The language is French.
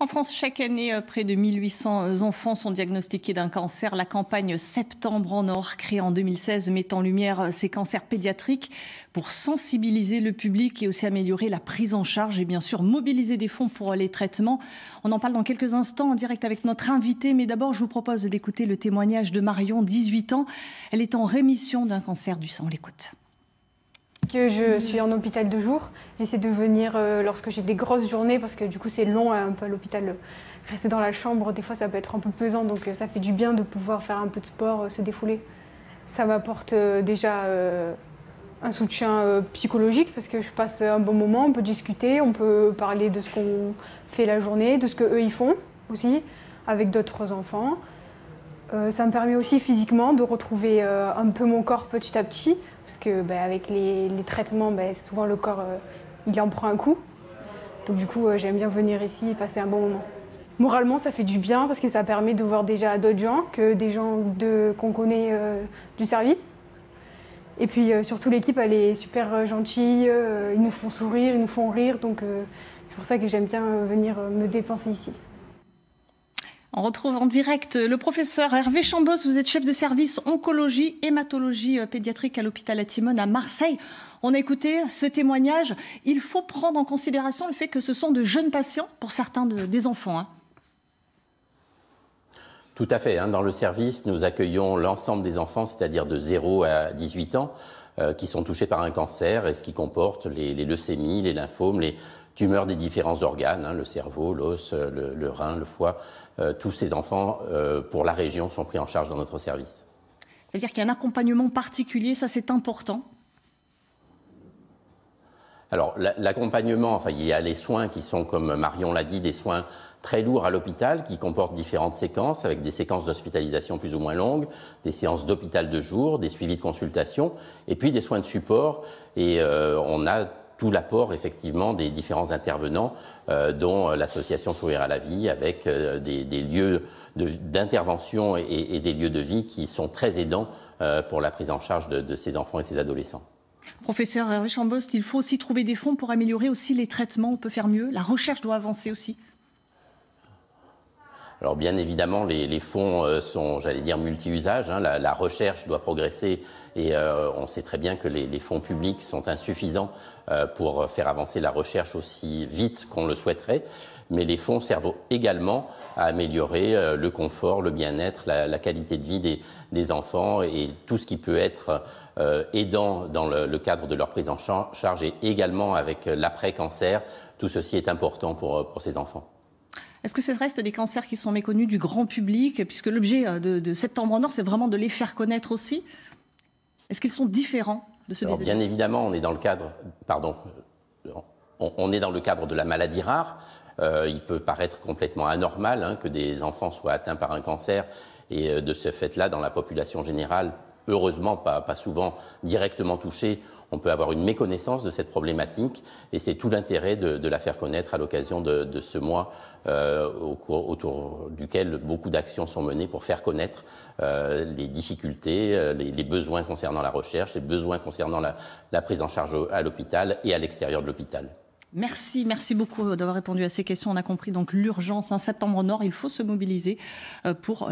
En France, chaque année, près de 1800 enfants sont diagnostiqués d'un cancer. La campagne Septembre en Or, créée en 2016, met en lumière ces cancers pédiatriques pour sensibiliser le public et aussi améliorer la prise en charge et bien sûr mobiliser des fonds pour les traitements. On en parle dans quelques instants en direct avec notre invité. Mais d'abord, je vous propose d'écouter le témoignage de Marion, 18 ans. Elle est en rémission d'un cancer du sang. On l'écoute. Que je suis en hôpital de jour. J'essaie de venir lorsque j'ai des grosses journées parce que du coup c'est long un peu à l'hôpital. Rester dans la chambre, des fois ça peut être un peu pesant, donc ça fait du bien de pouvoir faire un peu de sport, se défouler. Ça m'apporte déjà un soutien psychologique parce que je passe un bon moment, on peut discuter, on peut parler de ce qu'on fait la journée, de ce qu'eux ils font aussi avec d'autres enfants. Ça me permet aussi physiquement de retrouver un peu mon corps petit à petit. Parce que avec les traitements, souvent le corps il en prend un coup. Donc du coup j'aime bien venir ici et passer un bon moment. Moralement ça fait du bien parce que ça permet de voir déjà d'autres gens que des gens qu'on connaît du service. Et puis surtout l'équipe elle est super gentille, ils nous font sourire, ils nous font rire. Donc c'est pour ça que j'aime bien venir me dépenser ici. On retrouve en direct le professeur Hervé Chambos. Vous êtes chef de service oncologie, hématologie pédiatrique à l'hôpital Atimone à Marseille. On a écouté ce témoignage. Il faut prendre en considération le fait que ce sont de jeunes patients, pour certains des enfants. Tout à fait. Dans le service, nous accueillons l'ensemble des enfants, c'est-à-dire de 0 à 18 ans, qui sont touchés par un cancer, et ce qui comporte les leucémies, les lymphomes, les tumeurs des différents organes, le cerveau, l'os, le rein, le foie. Tous ces enfants, pour la région, sont pris en charge dans notre service. Ça veut dire qu'il y a un accompagnement particulier, ça c'est important? Alors l'accompagnement, il y a les soins qui sont, comme Marion l'a dit, des soins très lourds à l'hôpital qui comportent différentes séquences, avec des séquences d'hospitalisation plus ou moins longues, des séances d'hôpital de jour, des suivis de consultation, et puis des soins de support. Et on a tout l'apport effectivement des différents intervenants, dont l'association Sourire à la vie, avec des lieux d'intervention et des lieux de vie qui sont très aidants pour la prise en charge de ces enfants et ces adolescents. Professeur Hervé Chambos, il faut aussi trouver des fonds pour améliorer aussi les traitements. On peut faire mieux. La recherche doit avancer aussi. Alors bien évidemment, les fonds sont, j'allais dire, multi-usages. La recherche doit progresser et on sait très bien que les fonds publics sont insuffisants pour faire avancer la recherche aussi vite qu'on le souhaiterait. Mais les fonds servent également à améliorer le confort, le bien-être, la qualité de vie des enfants et tout ce qui peut être aidant dans le cadre de leur prise en charge et également avec l'après-cancer. Tout ceci est important pour ces enfants. Est-ce que ça reste des cancers qui sont méconnus du grand public, puisque l'objet de Septembre en Or, c'est vraiment de les faire connaître aussi? Est-ce qu'ils sont différents de ceux des Bien évidemment, on est dans le cadre, on est dans le cadre de la maladie rare. Il peut paraître complètement anormal que des enfants soient atteints par un cancer et de ce fait-là, dans la population générale, heureusement pas souvent directement touchés, on peut avoir une méconnaissance de cette problématique et c'est tout l'intérêt de la faire connaître à l'occasion de ce mois autour duquel beaucoup d'actions sont menées pour faire connaître les difficultés, les besoins concernant la recherche, les besoins concernant la prise en charge à l'hôpital et à l'extérieur de l'hôpital. Merci beaucoup d'avoir répondu à ces questions. On a compris donc l'urgence. Septembre en Or, il faut se mobiliser pour